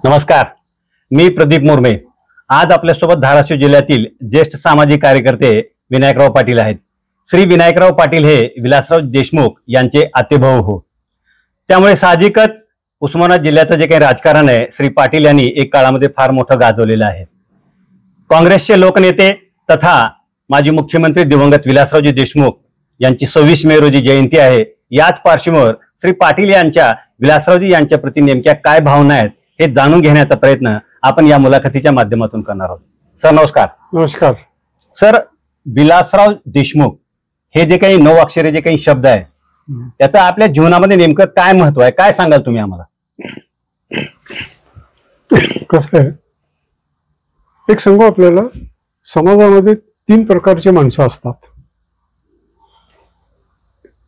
नमस्कार, मी प्रदीप मुर्मे। आज आपल्यासोबत धाराशिव जिल्ह्यातील ज्येष्ठ सामाजिक कार्यकर्ते विनायकराव पाटील आहेत। श्री विनायकराव पाटील हे विलासराव देशमुख यांचे आतेभाऊ हो। त्यामुळे साहजिकच उस्मानाबाद जिल्ह्याचं जे काही राजकारण आहे, श्री पाटील यांनी एक काळामध्ये फार मोठं गाजवलेलं आहे। काँग्रेसचे लोकनेते तथा माजी मुख्यमंत्री दिवंगत विलासरावजी देशमुख यांची 26 मे रोजी जयंती आहे। याच पार्श्वभूमीवर श्री पाटील यांच्या विलासरावजी यांच्या प्रति नेमक्या काय भावना आहेत हे जाणून घेण्याचा प्रयत्न आपण या मुलाखतीच्या माध्यमातून करणार आहोत। सर नमस्कार। नमस्कार सर, विलासराव देशमुख हे जे काही 9 अक्षरी जे काही शब्द आहे त्याचं आपल्या जीवनामध्ये नेमकं काय महत्व आहे, काय सांगाल तुम्ही आम्हाला? कसं आहे, एक सांगू आपल्याला, समाजामध्ये 3 प्रकारचे माणसं असतात।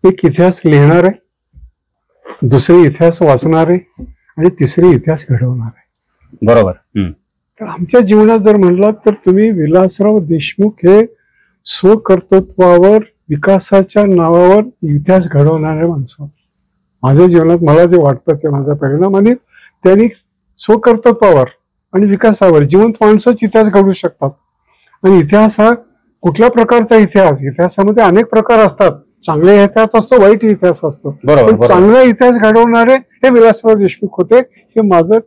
एक इतिहास लिहिणारे, दुसरे इतिहास वाचणारे आणि तिसरे इतिहास घडवणारे। बरोबर। तर आमच्या जीवनात जर म्हणलात तर तुम्ही विलासराव देशमुख हे स्वकर्तृत्वावर, विकासाच्या नावावर इतिहास घडवणारे माणसं। माझ्या जीवनात मला जे वाटतं ते माझा परिणाम, आणि त्यांनी स्वकर्तृत्वावर आणि विकासावर जिवंत माणसंच इतिहास घडवू शकतात। आणि इतिहास हा कुठल्या प्रकारचा इतिहास, इतिहासामध्ये अनेक प्रकार असतात। चांगले इतिहास असतो, वाईट इतिहास असतो। पण चांगला इतिहास घडवणारे हे विलासराव देशमुख होते, हे माझं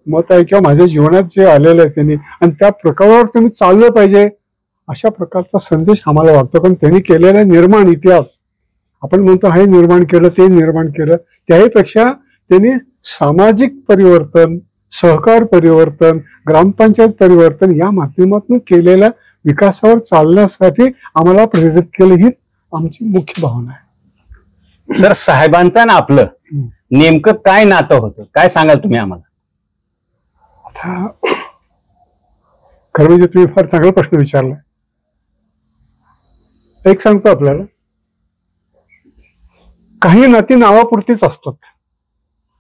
मत आहे किंवा माझ्या जीवनात जे आलेलं आहे त्यांनी, आणि त्या प्रकारावर तुम्ही चाललं पाहिजे अशा प्रकारचा संदेश आम्हाला वाटतो। पण त्यांनी केलेला निर्माण इतिहास, आपण म्हणतो हे निर्माण केलं, ते निर्माण केलं, त्याहीपेक्षा त्यांनी सामाजिक परिवर्तन, सहकार परिवर्तन, ग्रामपंचायत परिवर्तन या माध्यमातून केलेल्या विकासावर चालण्यासाठी आम्हाला प्रेरित केलं, ही आमची मुख्य भावना आहे। सर, साहेबांचं ना आपलं नेमकं काय नातं होतं, काय सांगाल तुम्ही आम्हाला? आता खरं म्हणजे तुम्ही फार चांगला प्रश्न विचारलाय। एक सांगतो आपल्याला, काही नाती नावापुरतीच असतात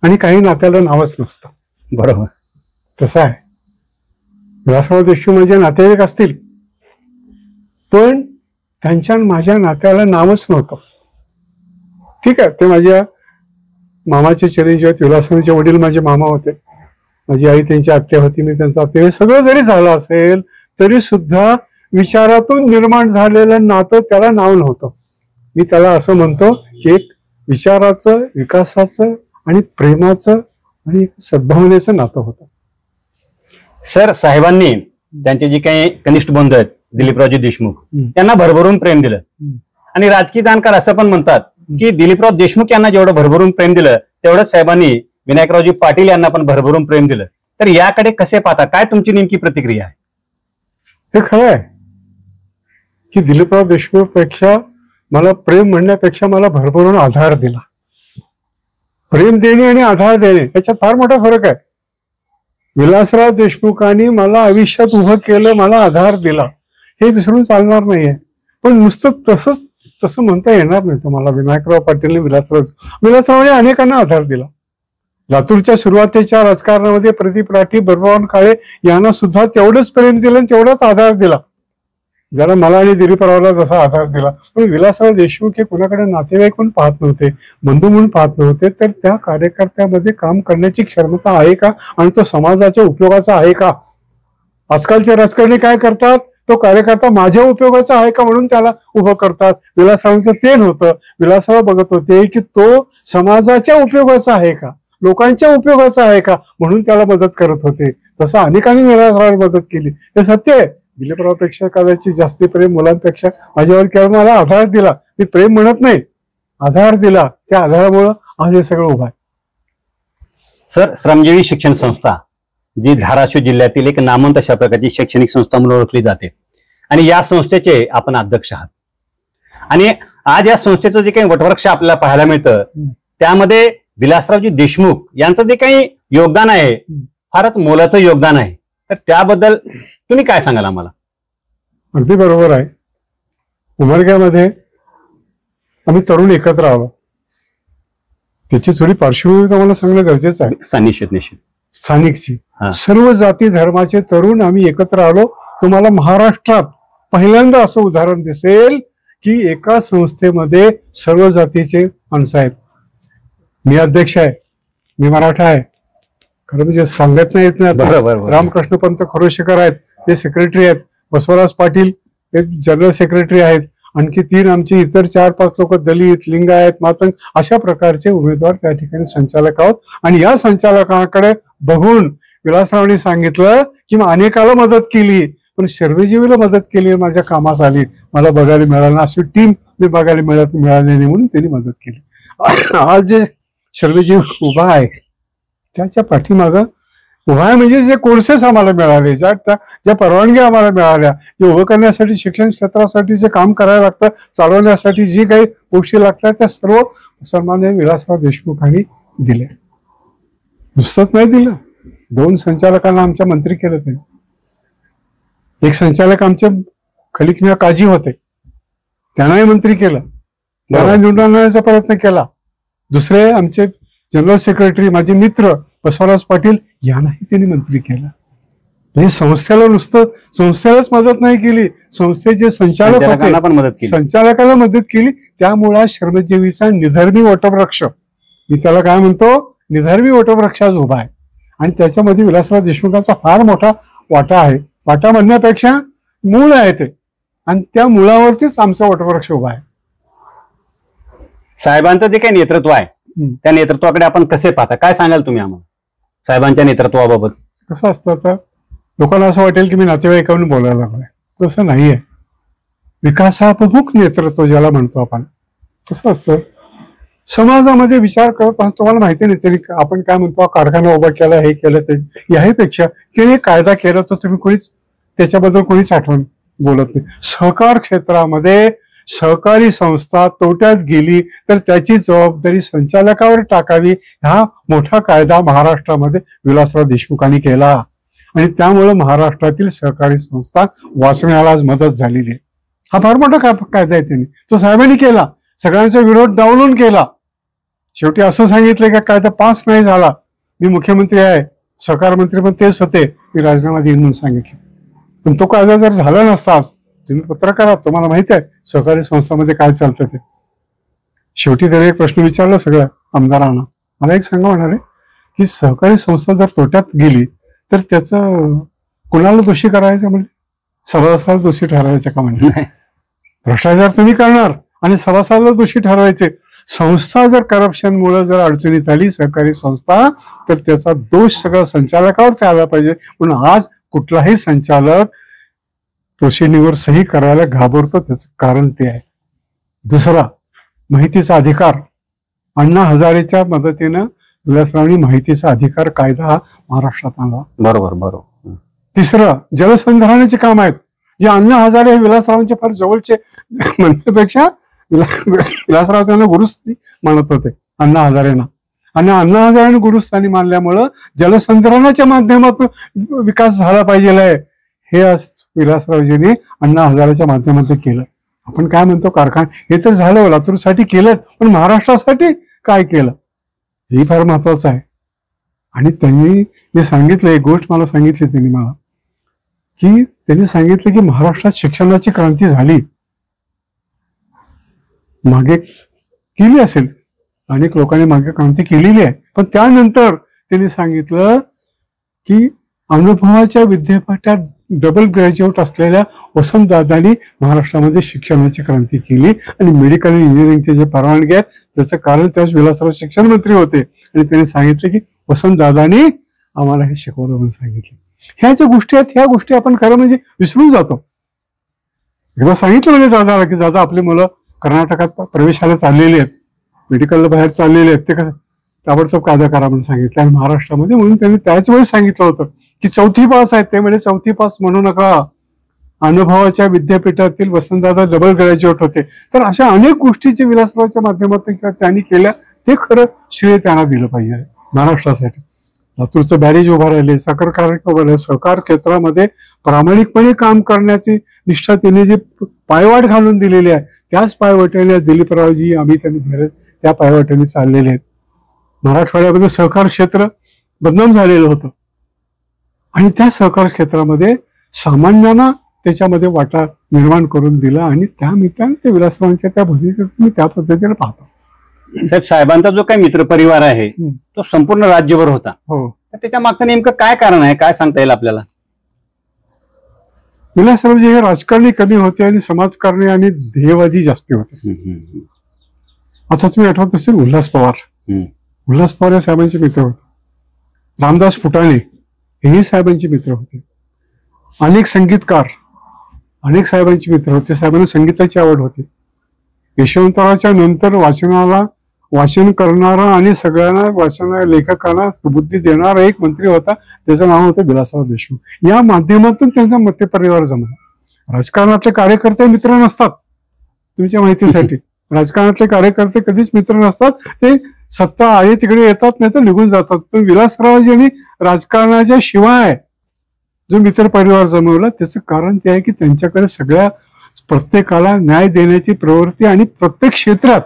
आणि काही नात्याला नावच नसतं। बरोबर। तसं आहे, विलासराव देशमुख म्हणजे नातेवाईक असतील, पण त्यांच्या माझ्या नात्याला नावच नव्हतं। ठीक आहे, ते माझ्या मामाचे चिरंजीव आहेत। विलासरावचे वडील माझे मामा होते, माझी आई त्यांची आत्या होती, मी त्यांचा आत्या। हे सगळं जरी झालं असेल तरी सुद्धा विचारातून निर्माण झालेलं नातं त्याला नाव नव्हतं। मी त्याला असं म्हणतो की एक विचाराचं, विकासाचं आणि प्रेमाचं आणि सद्भावनेचं नातं होतं। सर, साहेबांनी त्यांचे जे काही कनिष्ठ बंधू आहेत दिलीपरावजी देशमुख त्यांना भरभरून प्रेम दिलं, आणि राजकीय जाणकार असं पण म्हणतात की दिलीपराव देशमुख यांना जेवढं भरभरून प्रेम दिलं तेवढंच साहेबांनी विनायकरावजी पाटील यांना पण भरभरून प्रेम दिलं। तर याकडे कसे पाहता, काय तुमची नेमकी प्रतिक्रिया आहे? हे खरं आहे की दिलीपराव देशमुख पेक्षा मला प्रेम म्हणण्यापेक्षा मला भरभरून आधार दिला। प्रेम देणे आणि आधार देणे याच्यात फार मोठा फरक आहे। विलासराव देशमुखांनी मला आयुष्यात उभं केलं, मला आधार दिला, हे विसरून चालणार नाहीये। पण नुसतं तसं म्हणता येणार नाही तुम्हाला। विनायकराव पाटीलने विलासरावने अनेकांना आधार दिला। लातूरच्या सुरुवातीच्या राजकारणामध्ये प्रदीप राठी, बर्वान काळे यांना सुद्धा तेवढंच प्रेम दिलं आणि तेवढाच आधार दिला, ज्याला मला आणि दिलीपरावला जसा आधार दिला। पण विलासराव देशमुख हे कोणाकडे नातेवाईक म्हणून पाहत नव्हते, बंधू म्हणून पाहत नव्हते। तर त्या कार्यकर्त्यामध्ये काम करण्याची क्षमता आहे का, आणि तो समाजाच्या उपयोगाचा आहे का? आजकालचे राजकारणी काय करतात, तो कार्यकर्ता माझ्या उपयोगाचा आहे का म्हणून त्याला उभं करतात। विलासरावांचं ते नव्हतं। विलासराव बघत होते की तो समाजाच्या उपयोगाचा आहे का, लोकांच्या उपयोगाचा आहे का, म्हणून त्याला मदत करत होते। तसं अनेकांनी विलासरावाला मदत केली, हे सत्य आहे। दिलीपरावपेक्षा कदाचित जास्ती प्रेम मुलांपेक्षा माझ्यावर केवळ मला आधार दिला, मी प्रेम म्हणत नाही, आधार दिला। त्या आधारामुळं आज हे सगळं उभं आहे। सर, श्रमजीवी शिक्षण संस्था जी धाराशिव जिल्ह्यातील एक नामवंत अशा प्रकारची शैक्षणिक संस्था म्हणून ओळखली जाते, आणि या संस्थेचे आपण अध्यक्ष आहात। आणि आज या संस्थेचं जे काही वटवृक्ष आपल्याला पाहायला मिळतं त्यामध्ये विलासरावजी देशमुख यांचं जे काही योगदान आहे फारच मोलाचं योगदान आहे। तर त्याबद्दल तुम्ही काय सांगाल आम्हाला? अगदी बरोबर आहे। उमरग्यामध्ये आम्ही तरुण एकत्र आलो, त्याची थोडी पार्श्वभूमी तुम्हाला सांगणं गरजेचं आहे। निश्चित स्थानिकची सर्व जाती धर्माचे तरुण आम्ही एकत्र आलो। तुम्हाला महाराष्ट्रात पहिल्यांदा असं उदाहरण दिसेल की एका संस्थेमध्ये सर्व जातीचे माणसं आहेत। मी अध्यक्ष आहे, मी मराठा आहे, खरं म्हणजे सांगत नाही येत नाही. बरोबर. रामकृष्ण पंत खरोशेकर आहेत, ते सेक्रेटरी आहेत. बसवराज पाटील हे जनरल सेक्रेटरी आहेत. आणखी 3 आमचे इतर 4-5 लोक दलित, लिंगायत, मातंग अशा प्रकारचे उमेदवार त्या ठिकाणी संचालक आहोत. आणि या संचालकांकडे बघून विलासरावांनी सांगितलं की मग अनेकाला मदत केली, पण शर्वजीवीला मदत केली माझ्या कामास आली, मला बघायला मिळालं, अशी टीम मी बघायला मिळाली नाही म्हणून त्यांनी मदत केली. आज जे शर्वजीव उभा आहे त्याच्या पाठीमागं उभा आहे म्हणजे जे कोर्सेस आम्हाला मिळाले, ज्या परवानग्या आम्हाला मिळाल्या, जे उभं करण्यासाठी शिक्षण क्षेत्रासाठी जे काम करायला लागतं, चालवण्यासाठी जी काही गोष्टी लागतात त्या सर्व सन्माननीय विलासराव देशमुखांनी दिल्या. नुसतंच नाही दिलं, 2 संचालकांना आमच्या मंत्री केलं त्यांनी. एक संचालक आमचे खलीक मियां काजी होते, त्यांनाही मंत्री केलं, त्यांना निवडून आणण्याचा प्रयत्न केला. दुसरे आमचे जनरल सेक्रेटरी माझे मित्र बसवराज पाटील यांनाही त्यांनी मंत्री केलं. म्हणजे संस्थेलाच मदत नाही केली, संस्थेचे संचालक होते संचालकाला मदत केली. त्यामुळे श्रमजीवीचा निधर्मी वटवृक्ष, मी त्याला काय म्हणतो, निधर्मी वटवृक्ष आज उभा आहे. आणि त्याच्यामध्ये विलासराव देशमुखांचा फार मोठा वाटा आहे. वाटा म्हणण्यापेक्षा मूळ आहे ते, आणि त्या मुळावरतीच आमचा वटवृक्ष उभा आहे. साहेबांचं जे काही नेतृत्व आहे त्या नेतृत्वाकडे आपण कसे पाहता, काय सांगाल तुम्ही आम्हाला साहेबांच्या नेतृत्वाबाबत? कसं असतं, आता लोकांना असं वाटेल की मी नातेवाईकांनी बोलायला लागलोय, तसं नाहीये. विकासाभिमुख नेतृत्व ज्याला म्हणतो आपण, कसं असतं, समाजामध्ये विचार करत असतो. तुम्हाला माहिती नाही तरी आपण काय म्हणतो, कारखाना उभा केला, हे केलं, ते याहीपेक्षा त्याने कायदा केला तर तुम्ही कोणीच त्याच्याबद्दल कोणीच आठवण बोलत नाही. सहकार क्षेत्रामध्ये सहकारी संस्था तोट्यात गेली तर त्याची जबाबदारी संचालकावर टाकावी, हा मोठा कायदा महाराष्ट्रामध्ये विलासराव देशमुखांनी केला. आणि त्यामुळे महाराष्ट्रातील सहकारी संस्था वाचण्याला आज मदत झालेली आहे. हा फार मोठा कायदा आहे त्यांनी, तो साहेबांनी केला, सगळ्यांचा विरोध डावलून केला. शेवटी असं सांगितलं की कायदा पास नाही झाला, मी मुख्यमंत्री आहे, सहकार मंत्री पण तेच होते, मी राजीनामा देईन म्हणून सांगितलं. पण तो कायदा जर झाला नसता, तुम्ही पत्रकार आहात, तुम्हाला माहिती आहे सहकारी संस्थांमध्ये काय चालतं ते. शेवटी त्याने एक प्रश्न विचारला सगळ्या आमदारांना, मला एक सांगा म्हणाले की सहकारी संस्था जर तोट्यात गेली तर त्याचं कुणाला दोषी करायचं, म्हणजे सभासदाला दोषी ठरवायचं का? म्हणजे भ्रष्टाचार तुम्ही करणार आणि सभासदाला दोषी ठरवायचे. संस्था जर करप्शनमुळे जर अडचणीत आली सहकारी संस्था, तर त्याचा दोष सगळा संचालकावर आला पाहिजे. म्हणून आज कुठलाही संचालक तोशिनीवर सही करायला घाबरतो, त्याचं कारण ते आहे. दुसरा, माहितीचा अधिकार. अण्णा हजारेच्या मदतीनं विलासरावांनी माहितीचा अधिकार कायदा हा महाराष्ट्रात आणला. बरोबर. तिसरं, जलसंधारणाचे काम आहेत, जे अण्णा हजारे हे विलासरावांचे फार जवळचे म्हणण्यापेक्षा विलासराव त्यांना गुरुस्थानी मानत होते अण्णा हजारेंना. आणि अण्णा हजारेंना गुरुस्थानी मानल्यामुळं जलसंधारणाच्या माध्यमातून विकास झाला पाहिजे हे विलासरावजींनी अण्णा हजारेच्या माध्यमातून केलं. आपण काय म्हणतो कारखाना, हे तर झालं लातूरसाठी केलं, पण महाराष्ट्रासाठी काय केलं हे फार महत्वाचं आहे. आणि त्यांनी जे सांगितलं, एक गोष्ट मला सांगितली त्यांनी मला, की त्यांनी सांगितलं की महाराष्ट्रात शिक्षणाची क्रांती झाली, मागे केली असेल, अनेक लोकांनी मागे क्रांती केलेली आहे, पण त्यानंतर त्यांनी सांगितलं की अनुभवाच्या विद्यापीठात डबल ग्रॅज्युएट असलेल्या वसंतदादांनी महाराष्ट्रामध्ये शिक्षणाची क्रांती केली. आणि मेडिकल इंजिनिअरिंगचे जे परवानगी आहेत त्याचं कारण त्यावेळेस विलासराव शिक्षण मंत्री होते, आणि त्यांनी सांगितलं की वसंतदादांनी आम्हाला हे शिकवलं म्हणून सांगितलं. ह्या ज्या गोष्टी आहेत, ह्या गोष्टी आपण खरं म्हणजे विसरून जातो. एकदा सांगितलं म्हणजे दादाला की दादा आपली मुलं कर्नाटकात प्रवेशाला चाललेली आहेत, मेडिकलला बाहेर चाललेले आहेत, ते कसं ताबडतोब कायदा करा म्हणून सांगितलं. आणि महाराष्ट्रामध्ये म्हणून त्यांनी त्याच वेळेस सांगितलं होतं की 4थी पास आहेत ते, म्हणजे 4थी पास म्हणू नका, अनुभवाच्या विद्यापीठातील वसंतदादा डबल ग्रॅज्युएट होते. तर अशा अनेक गोष्टी जे विलासरावाच्या माध्यमातून त्यांनी केल्या, ते खरं श्रेय त्यांना दिलं पाहिजे महाराष्ट्रासाठी. लातूरचं बॅरेज उभा राहिले, साखर कारखाना उभा राहिले, सहकार क्षेत्रामध्ये प्रामाणिकपणे काम करण्याची निष्ठा त्यांनी जी पायवाट घालून दिलेली आहे, त्याच पायवाटेने दिलीपरावजी आम्ही त्यांनी धरत त्या पायवाटेने चाललेले आहेत. मराठवाड्यामध्ये सहकार क्षेत्र बदनाम झालेलं होतं, आणि त्या सहकार क्षेत्रामध्ये सामान्यांना त्याच्यामध्ये वाटा निर्माण करून दिला, आणि त्या मित्रांनी ते विलासरावांच्या त्या भूमिकेत मी त्या पद्धतीने पाहतो. साहेब, साहेबांचा जो काही मित्रपरिवार आहे तो संपूर्ण राज्यभर होता. हो. तर त्याच्या मागचं नेमकं काय कारण आहे, काय सांगता येईल आपल्याला? विलासरावजी हे राजकारणी कमी होते आणि समाजकारणी आणि ध्येयवादी जास्ती होते. आता तुम्ही आठवत असेल उल्हास पवार. उल्हास पवार या साहेबांचे मित्र होते. रामदास फुटाणे हेही साहेबांचे मित्र होते. अनेक संगीतकार अनेक साहेबांचे मित्र होते. साहेबांना संगीताची आवड होती. यशवंतरावच्या नंतर वाचन करणारा आणि सगळ्यांना वाचना लेखकांना बुद्धी देणारा एक मंत्री होता. त्याचं नाव होतं विलासराव देशमुख. या माध्यमातून त्यांचा मतपरिवार जमला. राजकारणातले कार्यकर्ते मित्र नसतात, तुमच्या माहितीसाठी. राजकारणातले कार्यकर्ते कधीच मित्र नसतात. ते सत्ता आहे तिकडे येतात, नाही तर निघून जातात. पण विलासरावजींनी राजकारणाच्या शिवाय जो मित्र परिवार जमवला त्याचं कारण ते आहे की त्यांच्याकडे सगळ्या प्रत्येकाला न्याय देण्याची प्रवृत्ती आणि प्रत्येक क्षेत्रात,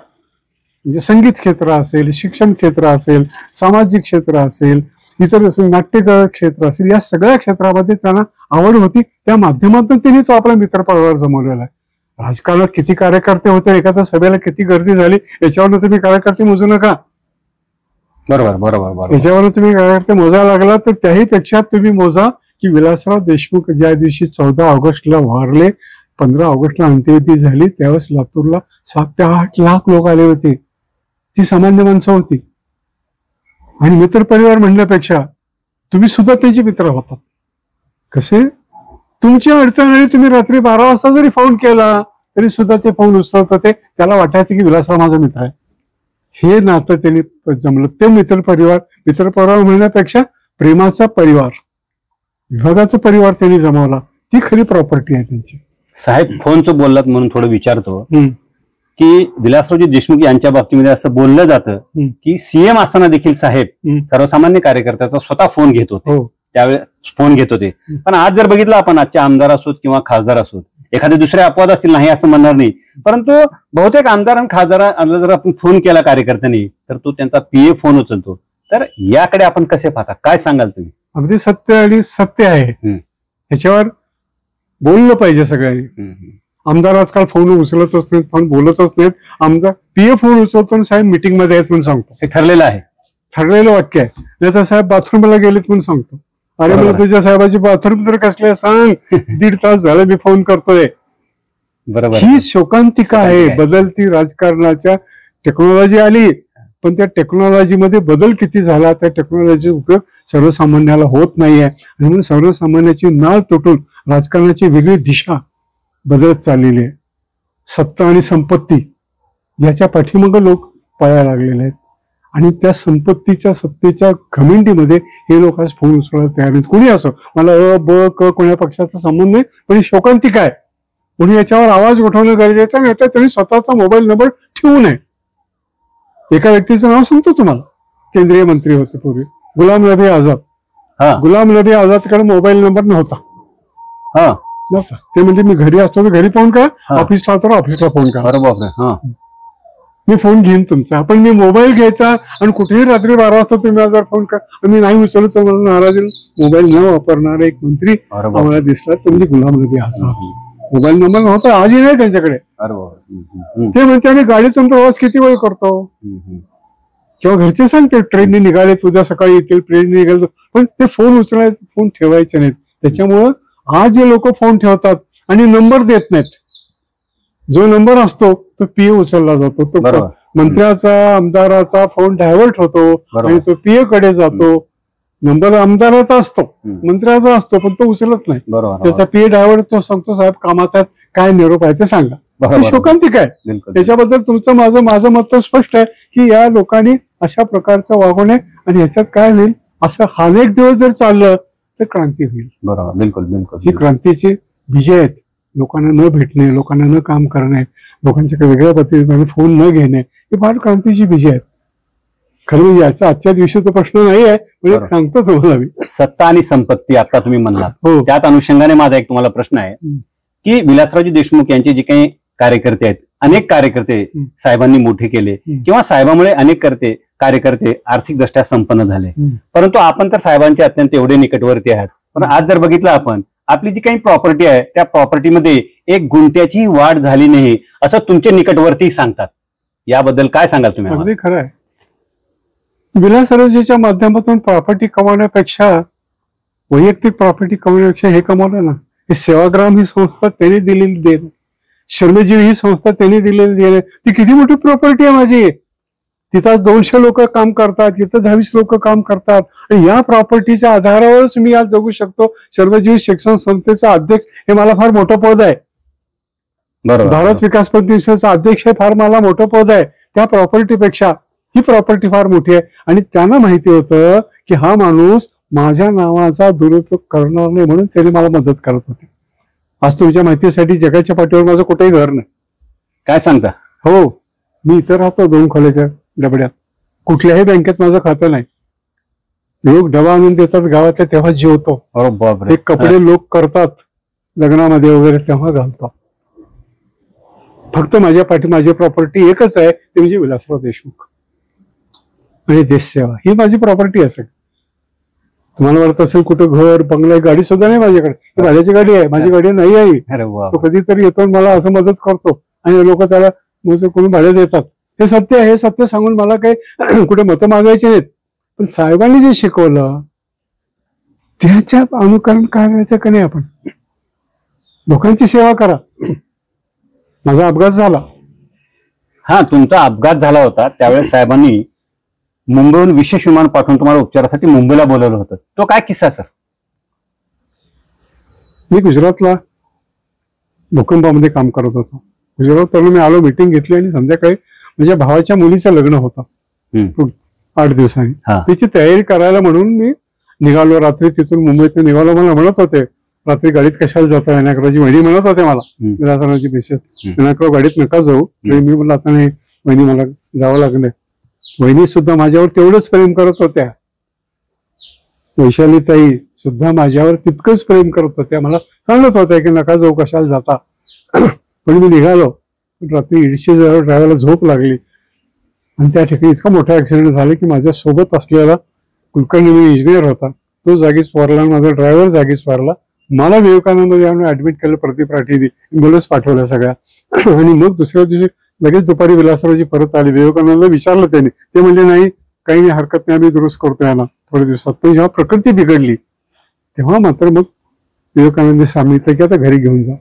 म्हणजे संगीत क्षेत्र असेल, शिक्षण क्षेत्र असेल, सामाजिक क्षेत्र असेल, इतर नाट्य क्षेत्र असेल, या सगळ्या क्षेत्रामध्ये त्यांना आवड होती. त्या माध्यमातून त्यांनी तो आपला मित्र परिवार जमवलेला आहे. राजकारणात किती कार्यकर्ते होते, एखाद्या सभेला किती गर्दी झाली, याच्यावरून तुम्ही कार्यकर्ते मोजू नका. बरोबर बरोबर बरोबर. याच्यावरून तुम्ही कार्यकर्ते मोजायला लागला तर त्याही पेक्षा तुम्ही मोजा की विलासराव देशमुख ज्या दिवशी 14 ऑगस्टला वारले, 15 ऑगस्टला अंत्यविधी झाली, त्यावेळेस लातूरला 7 ते 8 लाख लोक आले होते. ती सामान्य माणसं होती. आणि मित्रपरिवार म्हणण्यापेक्षा तुम्ही सुद्धा त्याचे मित्र होतात. कसे? तुमची अडचण आणि तुम्ही रात्री 12 वाजता जरी फोन केला तरी सुद्धा ते फोन उचलत होते. त्याला वाटायचं की विलासराव माझा मित्र आहे. हे नातं त्यांनी जमलं. ते मित्रपरिवार म्हणण्यापेक्षा प्रेमाचा परिवार, विभागाचा परिवार त्यांनी जमवला. ती खरी प्रॉपर्टी आहे त्यांची. साहेब, फोनचं बोललात म्हणून थोडं विचारतो की विलासरावजी देशमुख यांच्या बाबतीमध्ये असं बोललं जातं की सीएम असताना देखील साहेब सर्वसामान्य कार्यकर्त्याचा स्वतः फोन घेत होते. त्यावेळेस फोन घेत होते. पण आज जर बघितलं आपण, आजचे आमदार असोत किंवा खासदार असोत, एखादे दुसरे अपवाद असतील, नाही असं म्हणणार नाही, परंतु बहुतेक आमदार आणि खासदारांना जर आपण फोन केला कार्यकर्त्यांनी तर तो त्यांचा पीए फोन उचलतो. तर याकडे आपण कसे पाहता, काय सांगाल तुम्ही? अगदी सत्य आणि सत्य आहे. ह्याच्यावर बोललं पाहिजे सगळ्यांनी. आमदार आजकाल फोन उचलतच नाहीत, फोन बोलतच नाहीत. आमदार पीए फोन उचलतो, साहेब मीटिंग मध्ये आहेत म्हणून सांगतो. हे ठरलेलं आहे, ठरलेलं वाक्य आहे. नाही तर साहेब बाथरूमला गेलेत म्हणून सांगतो. अरे मला तुझ्या साहेबाची बाथरूम तर कसले सांग, 1.5 तास झालं मी फोन करतोय. बरोबर. ही शोकांतिका आहे. बदलती राजकारणाच्या टेक्नॉलॉजी आली, पण त्या टेक्नॉलॉजीमध्ये बदल किती झाला, त्या टेक्नॉलॉजीचा उपयोग सर्वसामान्याला होत नाहीये. आणि म्हणून सर्वसामान्याची नाळ तुटून राजकारणाची वेगळी दिशा बदलत चाललेली आहे. सत्ता आणि संपत्ती याच्या पाठीमागे लोक पळायला लागलेले आहेत. आणि त्या संपत्तीच्या सत्तेच्या घमिंडीमध्ये हे लोक आज फोन उचलायला तयार नाहीत. कोणी असो, मला ब क कोण्या पक्षाचा संबंध नाही, पण ही शोकांतिका आहे. कोणी याच्यावर आवाज उठवणं गरजेचं नाही, तर त्यांनी स्वतःचा मोबाईल नंबर ठेवू नये. एका व्यक्तीचं नाव सांगतो तुम्हाला. केंद्रीय मंत्री होते पूर्वी, गुलाम नबी आझाद. गुलाम नबी आझादकडे मोबाईल नंबर नव्हता. ते म्हणजे मी घरी असतो तर घरी फोन करा, ऑफिसला तर ऑफिसला फोन करा, मी फोन घेईन तुमचा. पण मी मोबाईल घ्यायचा आणि कुठेही रात्री 12 वाजता तुम्ही जर फोन करा मी नाही उचललो तर मला नाराज येईल. मोबाईल न वापरणारा एक मंत्री आम्हाला दिसला, तर म्हणजे गुलाम नबी आझाद. मोबाईल नंबर नव्हता, आजही नाही त्यांच्याकडे. ते म्हणते आणि गाडीतून प्रवास किती वेळ करतो, किंवा घरचे सांगते ट्रेनने निघाले, उद्या सकाळी येतील, ट्रेनने निघाले, पण ते फोन उचलायचे, फोन ठेवायचे नाहीत. त्याच्यामुळं आज जे लोक फोन ठेवतात आणि नंबर देत नाहीत, जो नंबर असतो तो पीए उचलला जातो. तो मंत्र्याचा, आमदाराचा फोन डायव्हर्ट होतो आणि तो पीए कडे जातो. नंबर आमदाराचा असतो, मंत्र्याचा असतो, पण तो उचलत नाही. त्याचा पीए डायव्हर्ट तो सांगतो, साहेब कामात आहेत, काय निरोप आहे ते सांगा. शोकांतिक आहे. त्याच्याबद्दल तुमचं माझं मत स्पष्ट आहे की या लोकांनी अशा प्रकारचं वागू नये. आणि ह्याच्यात काय होईल, असं अनेक दिवस जर चाललं तर क्रांती होईल. बरोबर, बिलकुल बिलकुल. ही क्रांतीचे विजय आहेत. लोकांना न भेटणे, लोकांना न काम करणे, लोकांच्या वेगळ्या पद्धतीने फोन न घेणे, हे फार क्रांतीची विजय आहेत. खरं म्हणजे याचा आजच्या दिवशी तो प्रश्न नाही आहे, म्हणजे सांगतो तुम्हाला मी. सत्ता आणि संपत्ती आता तुम्ही म्हणलात, त्याच अनुषंगाने माझा एक तुम्हाला प्रश्न आहे की विलासरावजी देशमुख यांचे जे काही कार्यकर्ते आहेत, अनेक कार्यकर्ते साहेबांनी मोठे केले किंवा साहेबांमुळे अनेक कार्यकर्ते आर्थिकदृष्ट्या संपन्न झाले. परंतु आपण तर साहेबांचे अत्यंत एवढे निकटवर्ती आहात. पण आज जर बघितलं आपण, आपली जी काही प्रॉपर्टी आहे त्या प्रॉपर्टीमध्ये एक गुंठ्याची वाढ झाली नाही असं तुमचे निकटवर्ती सांगतात. याबद्दल काय सांगाल तुम्ही? अगदी खरं आहे. विलासरावजीच्या माध्यमातून प्रॉपर्टी कमावण्यापेक्षा, वैयक्तिक प्रॉपर्टी कमावण्यापेक्षा हे कमावलं ना. हे सेवाग्राम ही संस्था त्यांनी दिलेली देण, श्रमजीवी ही संस्था त्यांनी दिलेली देण, ती किती मोठी प्रॉपर्टी आहे माझी. तिथं 200 लोक काम करतात, तिथं 10-20 लोक काम करतात, आणि या प्रॉपर्टीच्या आधारावरच मी आज जगू शकतो. श्रमजीवी शिक्षण संस्थेचा अध्यक्ष हे मला फार मोठं पद आहे. भारत विकास परिषदेचा अध्यक्ष हे फार मला मोठं पद आहे. त्या प्रॉपर्टीपेक्षा ही प्रॉपर्टी फार मोठी आहे. आणि त्यांना माहिती होतं की हा माणूस माझ्या नावाचा दुरुपयोग करणार नाही, म्हणून त्यांनी मला मदत करत होते. आज तुमच्या माहितीसाठी जगाच्या पाठीवर माझं कुठेही घर नाही. काय सांगता? हो, मी इथं राहतो 2 खोल्याच्या डबड्यात. कुठल्याही बँकेत माझं खातं नाही. लोक डबा आणून देतात गावातल्या तेव्हा जेवतो. बापरे. ते कपडे लोक करतात लग्नामध्ये वगैरे तेव्हा घालतात. फक्त माझ्या पाठी माझी प्रॉपर्टी एकच आहे, ते म्हणजे विलासराव देशमुख आणि देशसेवा. ही माझी प्रॉपर्टी असेल. तुम्हाला वाटत असेल कुठं घर बंगला, गाडी सुद्धा नाही माझ्याकडे. ती भाड्याची गाडी आहे, माझी गाडी नाही आहे. तो कधीतरी येतो मला असं मदत करतो आणि लोक त्याला मुझे कोणी भाडे देतात. हे सत्य आहे. हे सत्य सांगून मला काही कुठे मतं मागायची नाहीत. पण साहेबांनी जे शिकवलं त्याच्यात अनुकरण करायचं का नाही. आपण लोकांची सेवा करा. माझा अपघात झाला. हा, तुमचा अपघात झाला होता त्यावेळेस साहेबांनी मुंबईहून विशेष विमान पाठवून तुम्हाला उपचारासाठी मुंबईला बोलवलं होतं. तो काय किस्सा सर? मी गुजरातला भूकंपामध्ये काम करत होतो. गुजरातला मी आलो, मिटिंग घेतली आणि संध्याकाळी माझ्या भावाच्या मुलीचं लग्न होतं 8 दिवसांनी. त्याची तयारी करायला म्हणून मी निघालो. रात्री तिथून मुंबईत निघालो. मला म्हणत होते रात्री गाडीत कशाला जाता, विनायकरावची वहिनी म्हणत होते मला, विलासरावची मिसेस, विनायकराव गाडीत नका जाऊ. मी म्हणलं आता नाही वहिनी, मला जावं लागलं. वहिनी सुद्धा माझ्यावर तेवढंच प्रेम करत होत्या. वैशालीताई सुद्धा माझ्यावर तितकंच प्रेम करत होत्या. मला सांगत होत्या की नका जाऊ, कशाला जाता. पण मी निघालो. रात्री इडशी जवळ ड्रायव्हरला झोप लागली आणि त्या ठिकाणी इतका मोठा ऍक्सिडेंट झाला की माझ्या सोबत असलेला कुलकर्णी इंजिनियर होता, तो जागीच वारला आणि माझा ड्रायव्हर जागीच वारला. मला विवेकानंद यानं ऍडमिट केलं. प्रदीप राठीने ॲम्ब्युलन्स पाठवल्या सगळ्या. आणि मग दुसऱ्या दिवशी लगेच दुपारी विलासरावजी परत आले. विवेकानंदला विचारलं त्यांनी, ते म्हणजे नाही काही नाही, हरकत नाही, आम्ही दुरुस्त करतो यांना थोड्या दिवसात. पण जेव्हा प्रकृती बिघडली तेव्हा मात्र मग विवेकानंदने सांगितलं की आता घरी घेऊन जा.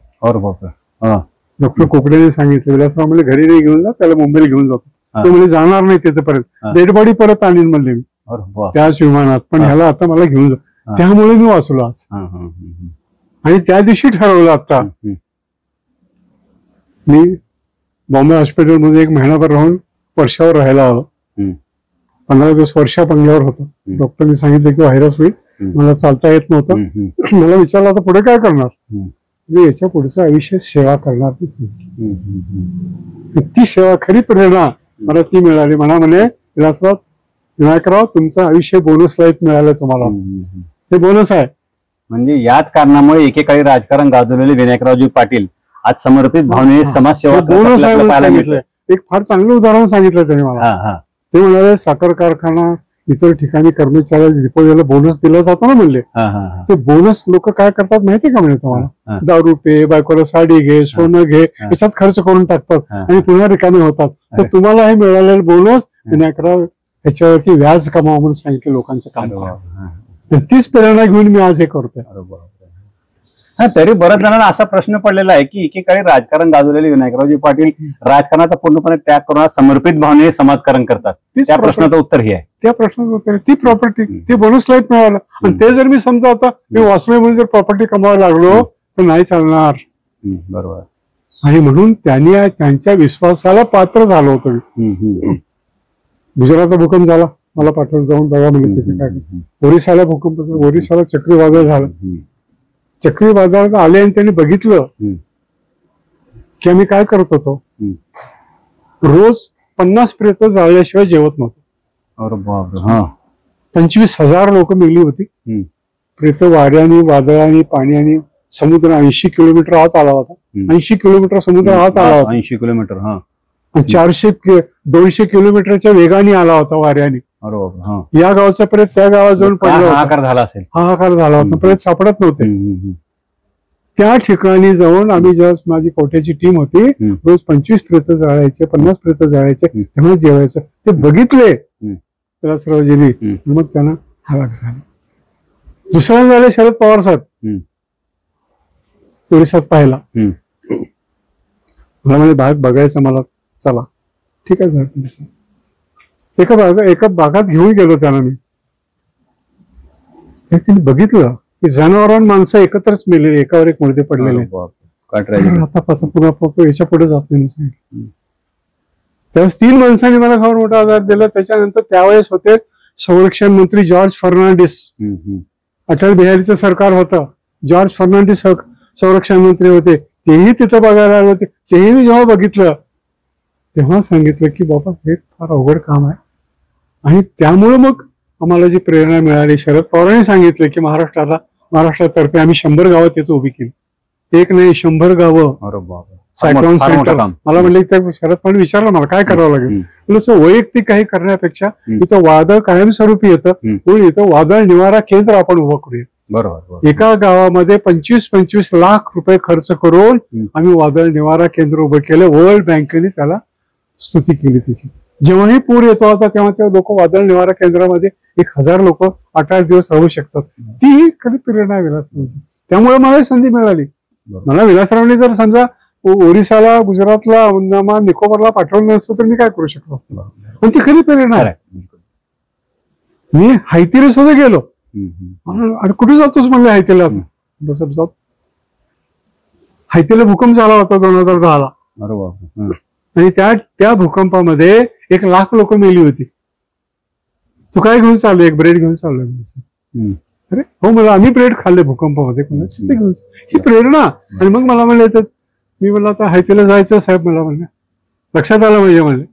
डॉक्टर कोकडेने सांगितलं विलासराव म्हणजे घरी नाही घेऊन जा, त्याला मुंबईला घेऊन जातो. ते म्हणजे जाणार नाही तिथपर्यंत, डेड बॉडी परत आणीन म्हणले मी त्याच विमानात. पण ह्याला आता मला घेऊन जा. त्यामुळे मी वाचलो आज. आणि त्या दिवशी ठरवलं आता मी बॉम्बे हॉस्पिटलमध्ये 1 महिनाभर राहून वर्षावर राहायला आलो. 15 दिवस वर्षा बंगल्यावर होतो. डॉक्टरने सांगितलं की व्हायरस होईल, मला चालता येत नव्हतं. मला विचारलं आता पुढे काय करणार. मी याच्या पुढचं आयुष्य सेवा करणार. ती सेवा खरी प्रेरणा मला ती मिळाली. म्हणे विनायकराव तुमचं आयुष्य बोनस लाईफ मिळालं तुम्हाला. हे बोनस आहे. म्हणजे याच कारणामुळे एकेकाळी राजकारण गाजवलेले विनायकरावजी पाटील आज समर्पित भावनेने समाजसेवा बोनस आहे सांगितलं. एक फार चांगलं उदाहरण सांगितलं त्यांनी मला. ते म्हणाले साखर कारखाना इतर ठिकाणी कर्मचाऱ्याला डिपोजला बोनस दिला जातो ना म्हणले. ते बोनस लोक काय करतात माहितीये का म्हणे तुम्हाला, दारू पे, बायकोला साडी घे, सोनं घे, याच्यात खर्च करून टाकतात आणि पुन्हा रिकामे होतात. तर तुम्हाला हे मिळालेलं बोनस विनायकराव ह्याच्यावरती व्याज कमावा म्हणून सांगितलं लोकांचं काम. तीच प्रेरणा घेऊन मी आज हे करतोय. तरी बऱ्याच जणांना असा प्रश्न पडलेला आहे की एकेकाळी राजकारण गाजवलेले विनायकरावजी पाटील राजकारणाचा पूर्णपणे त्याग करून समर्पित भावनेने समाजकारण करतात. त्या प्रश्नाचं उत्तर हे आहे. त्या प्रश्नाचं उत्तर ती प्रॉपर्टी, ती बोनस लाईफ मिळालं. आणि ते जर मी समजा आता मी वाचलोय म्हणून जर प्रॉपर्टी कमावायला लागलो तर नाही चालणार. बरोबर. आणि म्हणून त्यांनी त्यांच्या विश्वासाला पात्र झालो होतो. गुजरातला भूकंप झाला, मला पाठवून जाऊन बघा म्हणजे तिथे काय. ओरिसाला भूकंप, ओरिसाला चक्रीवादळ झालं. चक्रीवादळ आले आणि त्यांनी बघितलं की आम्ही काय करत होतो. रोज 50 प्रेत जाळल्याशिवाय जेवत नव्हतो. 25,000 लोक मेली होती. प्रेत वाऱ्याने, वादळाने, पाण्याने. समुद्र 80 किलोमीटर आत आला होता. 80 किलोमीटर समुद्र आत आला होता. 80 किलोमीटर. 200 किलोमीटरच्या वेगाने आला होता वाऱ्याने. या गावचा प्रेत त्या गावात जाऊन पडला, हाहाकार झाला असेल. हाहाकार झाला होता. प्रेत सापडत नव्हते. त्या ठिकाणी जाऊन आम्ही जेव्हा माझी कोट्याची टीम होती, रोज 25 प्रेत जाळायचे, 50 प्रेत जाळायचे, तेव्हा जेवायचं. ते बघितले विलासरावजींनी. मग त्यांना हलाक झाला. दुसऱ्यांदा झाले शरद पवार साहेब ओरिसात पाहिला. मला म्हणजे भाग बघायचं मला, चला ठीक आहे सर. एका भागात घेऊन गेलो त्यांना मी. त्यांनी बघितलं की जनावरांना माणसं एकत्रच मेलेली, एकावर एक मुळते पडलेले. आता पुन्हा याच्या पुढे जात नाही. त्यावेळेस 3 माणसांनी मला फार मोठा आधार दिला. त्याच्यानंतर त्यावेळेस होते संरक्षण मंत्री जॉर्ज फर्नांडिस. अटल बिहारीचं सरकार होतं, जॉर्ज फर्नांडिस संरक्षण मंत्री होते. तेही तिथं बघायला आले होते. तेही मी जेव्हा बघितलं तेव्हा सांगितलं की बाबा हे फार अवघड काम आहे. आणि त्यामुळं मग आम्हाला जी प्रेरणा मिळाली, शरद पवारांनी सांगितलं की महाराष्ट्रातर्फे आम्ही 100 गावं तिथं उभी केली. एक नाही 100 गावं. Cyclone centre. मला म्हणले शरद पवार विचारलं मला काय करावं लागेल. वैयक्तिक काही करण्यापेक्षा इथं वादळ कायमस्वरूपी येतं, म्हणून इथं वादळ निवारा केंद्र आपण उभं करूया. बरोबर. एका गावामध्ये 25-25 लाख रुपये खर्च करून आम्ही वादळ निवारा केंद्र उभं केलं. वर्ल्ड बँकेने त्याला स्तुती केली त्याची. जेव्हाही पूर येतो आता तेव्हा ते लोक वादळ निवारा केंद्रामध्ये 1000 लोक 8-8 दिवस राहू शकतात. ती खरी प्रेरणा आहे विलासरावांची. त्यामुळे मला संधी मिळाली. मला विलासरावांनी जर समजा ओरिसाला, गुजरातला, अंदमान निकोबारला पाठवलं नसतं तर मी काय करू शकलो असतो. पण ती खरी प्रेरणा आहे. मी हैतीला सुद्धा गेलो. अरे कुठे जातोस म्हणले हैतीला. हैतीला भूकंप झाला होता 2010ला. आणि त्या भूकंपामध्ये 1 लाख लोक मेली होती. तू काय घेऊन चाललो? एक ब्रेड घेऊन चाललोय. अरे हो, मला आम्ही ब्रेड खाल्ले भूकंपामध्ये. ही प्रेरणा. आणि मग मला म्हणायचं, मी म्हणलं आता हैतीला जायचं साहेब. मला म्हणलं लक्षात आलं म्हणजे म्हणले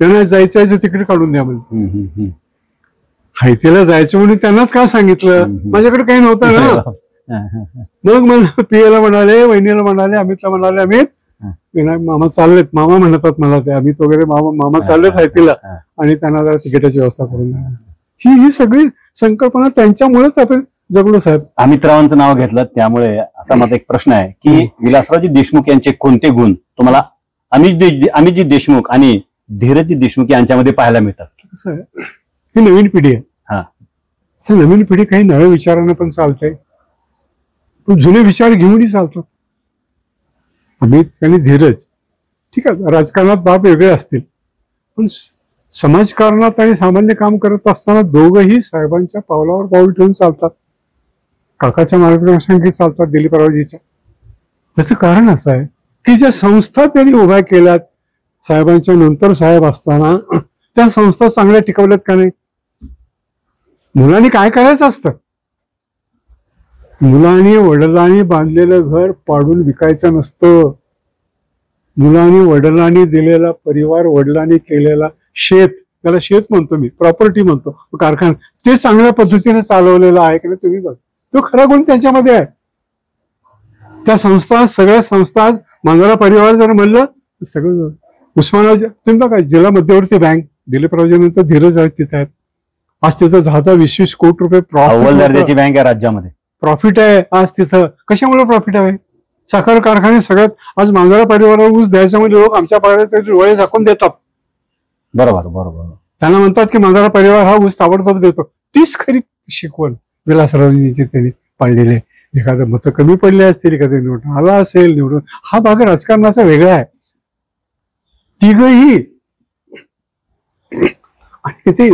त्यांना जायचं तिकीट काढून द्या म्हणले. हैतीला जायचं म्हणून त्यांनाच का सांगितलं? माझ्याकडे काही नव्हतं ना. मग मला पियाला म्हणाले, वहिनीला म्हणाले, अमितला म्हणाले, अमित विनायक मामा चाललेत. मामा म्हणतात मला ते अमित वगैरे. मामा चाललेत हैतीला आणि त्यांना जरा तिकिटाची व्यवस्था करून द्या. ही सगळी संकल्पना त्यांच्यामुळेच आपण जगलो साहेब. अमितरावांचं नाव घेतलं त्यामुळे असा माझा एक प्रश्न आहे की विलासरावजी देशमुख यांचे कोणते गुण तुम्हाला अमितजी देशमुख आणि धीरजजी देशमुख यांच्यामध्ये पाहायला मिळतात? कसं आहे, ही नवीन पिढी आहे. नवीन पिढी काही नव्या विचारानं पण चालते, पण जुने विचार घेऊनही चालतात. अमित आणि धीरज ठीक आहे, राजकारणात बाब वेगळे असतील, पण समाजकारणात आणि सामान्य काम करत असताना दोघंही साहेबांच्या पावलावर पाऊल ठेवून चालतात. काकाच्या मार्गदर्शनाखाली चालतात, दिलीपरावजीच्या. त्याचं कारण असं आहे की ज्या संस्था त्यांनी उभ्या केल्यात साहेबांच्या नंतर साहेब असताना, त्या संस्था चांगल्या टिकवल्यात का नाही? मुलांनी काय करायचं असतं? मुलांनी वडिलांनी बांधलेलं घर पाडून विकायचं नसतं. मुलांनी वडिलांनी दिलेला परिवार, वडिलांनी केलेला शेत, त्याला शेत म्हणतो मी, प्रॉपर्टी म्हणतो, कारखाना, ते चांगल्या पद्धतीने चालवलेलं आहे की नाही तुम्ही बघ. तो खरा गुण त्यांच्यामध्ये आहे. त्या संस्था, सगळ्या संस्था, आज मांजरा परिवार जर म्हणलं तर सगळं उस्मानाबाद तुम्ही बघा, जिल्हा मध्यवर्ती बँक दिलीपरावजीनंतर धीरज आहेत तिथे आहेत. आज तिथं 10-20 कोटी रुपये अव्वल दर्जाची बँक आहे राज्यामध्ये. प्रॉफिट आहे आज तिथं. कशामुळे प्रॉफिट आहे? साखर कारखाने सगळ्यात. आज मांजरा परिवाराला ऊस द्यायचं म्हणजे लोक आमच्या पाड्यात डोळे झाकून देतात. बरोबर बरोबर. त्यांना म्हणतात की मांजरा परिवार हा ऊस ताबडतोब देतो. तीच खरी शिकवण विलासरावांची त्यांनी पाळलेली आहे. एखादं मतं कमी पडले असतील, एखादं निवडून आला असेल, निवडून, हा भाग राजकारणाचा वेगळा आहे. तिघही आणि किती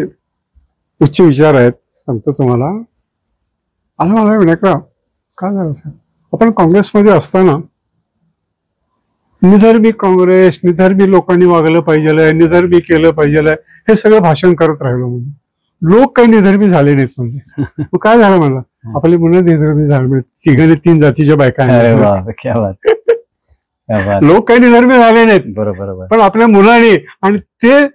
उच्च विचार आहेत सांगतो तुम्हाला. मला विनायकराव काय झालं साहेब, आपण काँग्रेसमध्ये असताना निधर्मी काँग्रेस, निधर्मी लोकांनी वागलं पाहिजे, निधर्मी केलं पाहिजे, हे सगळं भाषण करत राहिलो. म्हणजे लोक काही निधर्मी झाले नाहीत. म्हणजे काय झालं मला, आपली मुलं निधर्मी झाले. तिघांनी 3 जातीच्या बायका आहेत. लोक काही निधर्मी झाले नाहीत. बरोबर. पण आपल्या मुलांनी, आणि ते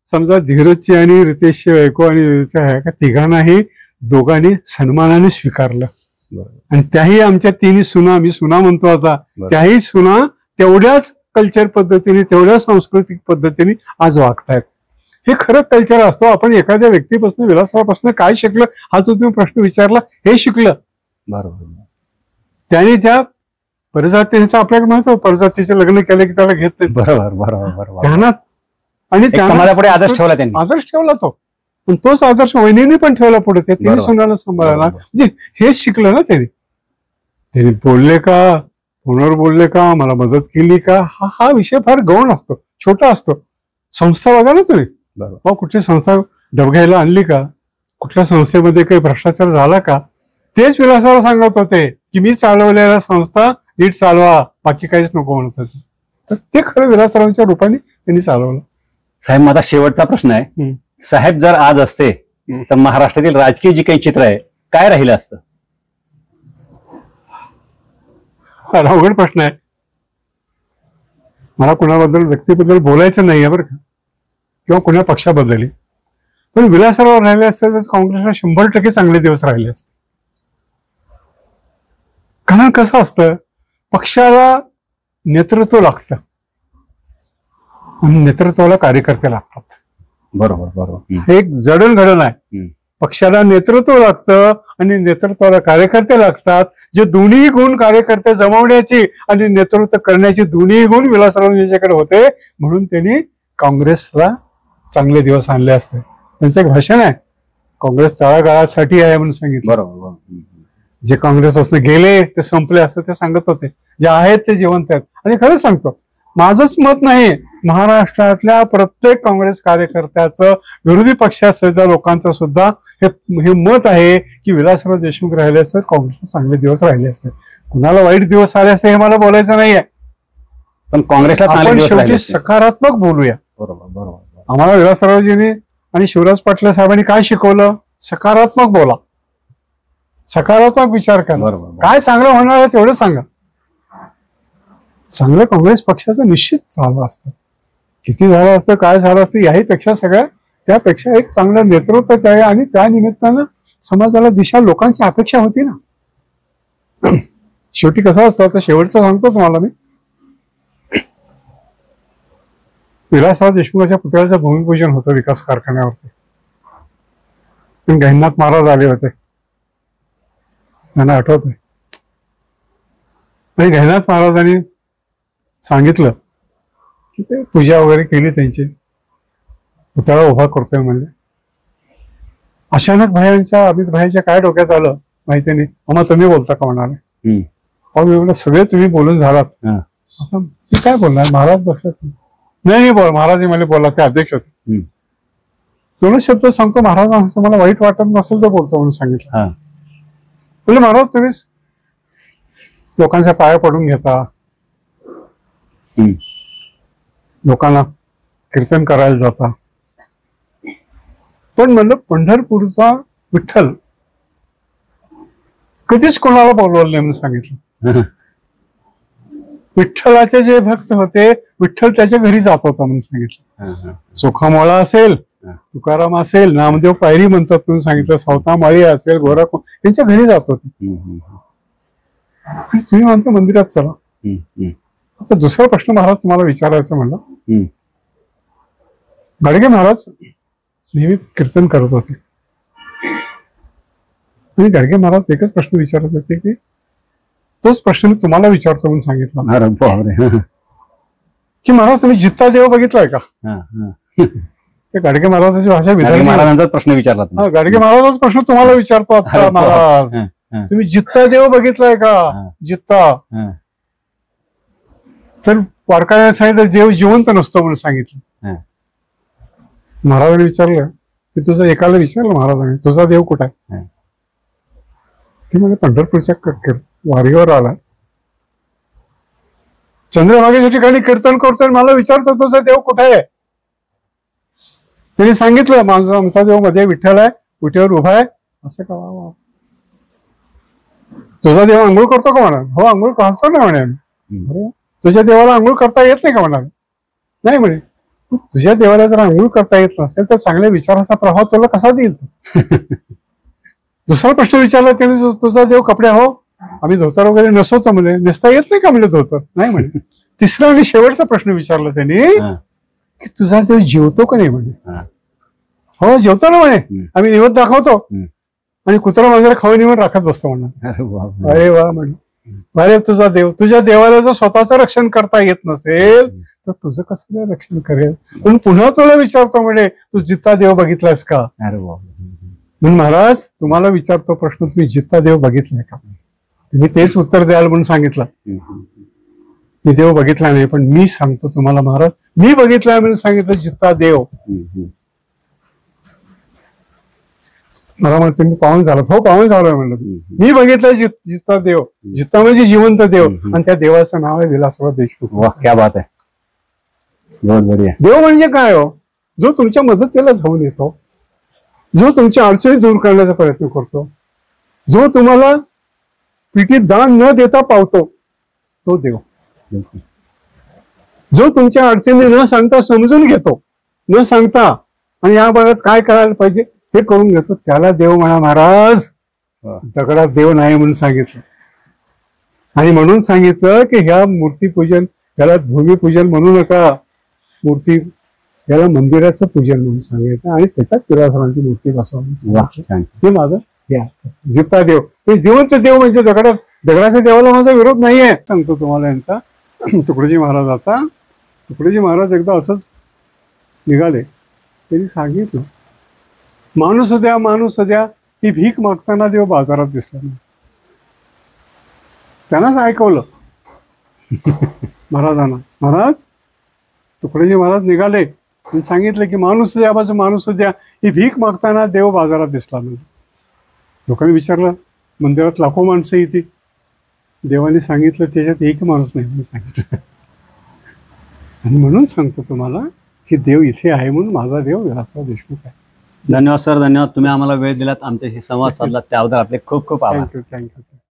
समजा धीरजची आणि रितेशची बायको आणि तिघांनाही दोघांनी सन्मानाने स्वीकारलं. आणि त्याही आमच्या 3 सुना, मी सुना म्हणतो आता, त्याही सुना तेवढ्याच कल्चर पद्धतीने, तेवढ्या सांस्कृतिक पद्धतीने आज वागतायत. हे खरं कल्चर असतो. आपण एखाद्या व्यक्तीपासून, विलासरावापासून काय शिकलं हा जो तुम्ही प्रश्न विचारला, हे शिकलं. बरोबर. त्याने त्या परजातीचं आपल्याकडे म्हणतो, परजातीचे लग्न केले की त्याला घेत नाही. बरोबर बरोबर. त्यांना आणि समाजापुढे आदर्श ठेवला, त्यांनी आदर्श ठेवला तो. पण तोच आदर्श वहिनीने पण ठेवला पुढे ते तिने बरोबर. सुनाला सांभाळायला. बरोबर. म्हणजे हेच शिकलं ना त्यांनी बोलले का, फोनवर बोलले का, मला मदत केली का, हा विषय फार गौण असतो, छोटा असतो. संस्था बघा ना तुम्ही, बरोबर. कुठली संस्था डबघायला आणली का, कुठल्या संस्थेमध्ये काही भ्रष्टाचार झाला का, तेच विलासराव सांगत होते की मी चालवलेल्या संस्था नीट चालवा, बाकी काहीच नको म्हणत होते. तर ते खरं विलासरावांच्या रूपाने त्यांनी चालवलं. साहेब माझा शेवटचा प्रश्न आहे. हम्म. साहेब जर आज असते तर महाराष्ट्रातील राजकीय जी काही चित्र आहे काय राहिलं असतं? हा अवघड प्रश्न आहे. मला कुणाबद्दल व्यक्तीबद्दल बोलायचं नाहीये बरं का, किंवा कुणा पक्षाबद्दल. पण विलासराव राहिले असते तर काँग्रेसला 100% चांगले दिवस राहिले असते. कारण कसं असतं, पक्षाला नेतृत्व लागतं आणि नेतृत्वाला कार्यकर्ते लागतात. बरोबर बरोबर. हे एक जडणघडण आहे. हम्म. पक्षाला नेतृत्व लागतं आणि नेतृत्वाला कार्यकर्ते लागतात. जे दोन्ही गुण कार्यकर्ते जमवण्याची आणि नेतृत्व करण्याची दोन्ही गुण विलासराव यांच्याकडे होते, म्हणून त्यांनी काँग्रेसला चांगले दिवस आणले असते. त्यांचं एक भाषण आहे, काँग्रेस तळागाळासाठी आहे म्हणून सांगितलं. बरोबर. जे काँग्रेसपासून गेले ते संपले असं ते सांगत होते. जे आहेत ते जिवंत आहेत. आणि खरंच सांगतो, माझंच मत नाही, महाराष्ट्रातल्या प्रत्येक काँग्रेस कार्यकर्त्याचं, विरोधी पक्षाच्या लोकांचं सुद्धा हे मत आहे की विलासराव देशमुख राहिले असते काँग्रेसला चांगले दिवस राहिले असते. कुणाला वाईट दिवस आले असते हे मला बोलायचं नाहीये, पण काँग्रेसला चांगले आपण दिवस राहिले शेवटी असते. सकारात्मक बोलूया. बरोबर बरोबर. आम्हाला विलासरावजींनी आणि शिवराज पाटील साहेबांनी काय शिकवलं? सकारात्मक बोला, सकारात्मक विचार करा. बरोबर. काय चांगलं होणार आहे तेवढं सांगा. चांगलं काँग्रेस पक्षाचं निश्चित झालं असतं. किती झालं असतं, काय झालं असतं याहीपेक्षा सगळ्या त्यापेक्षा एक चांगलं नेतृत्व आहे. आणि त्या निमित्तानं समाजाला दिशा, लोकांची अपेक्षा होती ना. शेवटी कसं असतं, आता शेवटचं सांगतो तुम्हाला मी. विलासराव देशमुखाच्या पुतळ्याचं भूमिपूजन होतं विकास कारखान्यावरती. गहिनीनाथ महाराज आले होते, त्यांना आठवत आहे. आणि गहिनीनाथ महाराजांनी सांगितलं की ते पूजा वगैरे केली, त्यांची पुतळा उभा करतोय म्हणजे. अचानक भायांच्या, अमित भाईच्या काय डोक्यात आलं माहिती नाही, मग तुम्ही बोलता का म्हणाले. एवढं सगळे तुम्ही बोलून झालात, आता मी काय बोलणार, महाराज बसत नाही बोल, महाराज मला बोला, ते अध्यक्ष होते. दोनच शब्द सांगतो, महाराजांचं मला वाईट वाटत नसेल तर बोलतो म्हणून सांगितलं. बोले महाराज तुम्ही लोकांच्या पाया पडून घेता, लोकांना कीर्तन करायला जाता, पण म्हणलं पंढरपूरचा विठ्ठल कधीच कोणाला बोलवलं नाही म्हणून सांगितलं. विठ्ठलाचे जे भक्त होते, विठ्ठल त्याच्या घरी जात होता म्हणून सांगितलं. चोखामोळा असेल, तुकाराम असेल, नामदेव पायरी म्हणतात म्हणून सांगितलं, सावता माळी असेल, गोरा त्यांच्या घरी जात होते. आणि तुम्ही म्हणता मंदिरात चला. आता दुसरा प्रश्न महाराज तुम्हाला विचारायचा म्हणलं. गाडगे महाराज नेहमी कीर्तन करत होते आणि गाडगे महाराज एकच प्रश्न विचारत होते की तोच प्रश्न मी तुम्हाला विचारतो म्हणून सांगितलं की महाराज तुम्ही जित्ता देव बघितलाय का. ते गाडगे महाराजांची भाषा महाराजांचाच प्रश्न विचारला. गाडगे महाराजांचा प्रश्न तुम्हाला विचारतो आता महाराज, तुम्ही जित्ता देव बघितलाय का. जित्ता तर वारकऱ्यांनी सांगितलं देव जिवंत नसतो म्हणून सांगितलं. महाराजांनी विचारलं की तुझं, एकाला विचारलं महाराजांनी तुझा देव कुठं आहे. ते म्हणजे पंढरपूरच्या वारीवर आला, चंद्रभागेच्या ठिकाणी कीर्तन करतोय, मला विचारतो तुझा देव कुठे आहे. त्यांनी सांगितलं माझा, आमचा देव मध्ये विठ्ठल आहे, विठ्ठल उभा आहे. असं का, तुझा देव आंघोळ करतो का म्हणाल. हो आंघोळ करतो ना म्हणे. तुझ्या देवाला आंघोळ करता येत नाही का म्हणाल. नाही म्हणे. तुझ्या देवाला जर आंघोळ करता येत नसेल तर चांगल्या विचाराचा प्रभाव तुला कसा देईल. दुसरा प्रश्न विचारला त्याने, तुझा देव कपडे, हो आम्ही धोतर वगैरे नसवतो म्हणे, नेसता येत नाही का म्हणे धोतर. नाही म्हणे. तिसरा आणि शेवटचा प्रश्न विचारला त्यांनी की तुझा देव जेवतो का नाही म्हणे. हो जेवतो ना म्हणे, आम्ही निवड दाखवतो आणि कुत्रा वगैरे खाऊ निवड राखत बसतो म्हणणार. अरे वा म्हणलं, अरे तुझा देव, तुझ्या देवाला जर स्वतःचं रक्षण करता येत नसेल तर तुझं कसं काय रक्षण करेल? म्हणून पुन्हा तुला विचारतो म्हणे, तू जित्ता देव बघितलास का? अरे वा. म्हणून महाराज तुम्हाला विचारतो प्रश्न, तुम्ही जित्ता देव बघितलाय का? तुम्ही तेच उत्तर द्याल म्हणून सांगितलं. मी देव बघितला नाही, पण मी सांगतो तुम्हाला महाराज, मी बघितलाय म्हणून सांगितलं जित्ता देव. मला म्हणतो मी पाहून झालो. हो, पाहून झालोय म्हणलं. मी बघितलंय जित्ता देव. जित्ता म्हणजे जिवंत देव, आणि त्या देवाचं नाव आहे विलासराव देशमुख. वाह, क्या बात आहे. बहुत बढिया. देव म्हणजे काय हो? जो तुमच्या मदतीला धावून येतो, जो तुमच्या अडचणी दूर करण्याचा प्रयत्न करतो, जो तुम्हाला पिठीत दान न देता पावतो, तो देव. जो तुमच्या अडचणी न सांगता समजून घेतो, न सांगता, आणि या भागात काय करायला पाहिजे हे करून घेतो, त्याला देव म्हणा महाराज. दगडात देव नाही म्हणून सांगितलं. आणि म्हणून सांगितलं की ह्या मूर्तीपूजन, याला भूमिपूजन म्हणू नका, मूर्ती याला मंदिराचं पूजन म्हणून सांगितलं, आणि त्याच्यात विलासरावांची मूर्ती बसवून. हे माझं जित्ता देव, हे जिवंत देव म्हणजे दगडाच्या देवाला माझा विरोध नाहीये. सांगतो तुम्हाला यांचा तुकडोजी महाराजाचा. तुकडोजी महाराज एकदा असंच निघाले, त्यांनी सांगितलं, माणूस द्या, माणूस द्या, ती भीक मागताना देव बाजारात दिसला नाही. त्यांनाच ऐकवलं महाराजांना. महाराज तुकडोजी महाराज निघाले आणि सांगितलं की माणूस द्या, माझं माणूस द्या, ही भीक मागताना देव बाजारात दिसला नाही. लोकांनी विचारलं, मंदिरात लाखो माणसं येते, देवाने सांगितलं त्याच्यात एक माणूस नाही म्हणून सांगितलं. आणि म्हणून सांगतो तुम्हाला की देव इथे आहे म्हणून माझा देव विलासराव देशमुख आहे. धन्यवाद सर, धन्यवाद. तुम्ही आम्हाला वेळ दिलात, आमच्याशी संवाद साधला, त्याबद्दल आपले खूप खूप आभार. थँक्यू.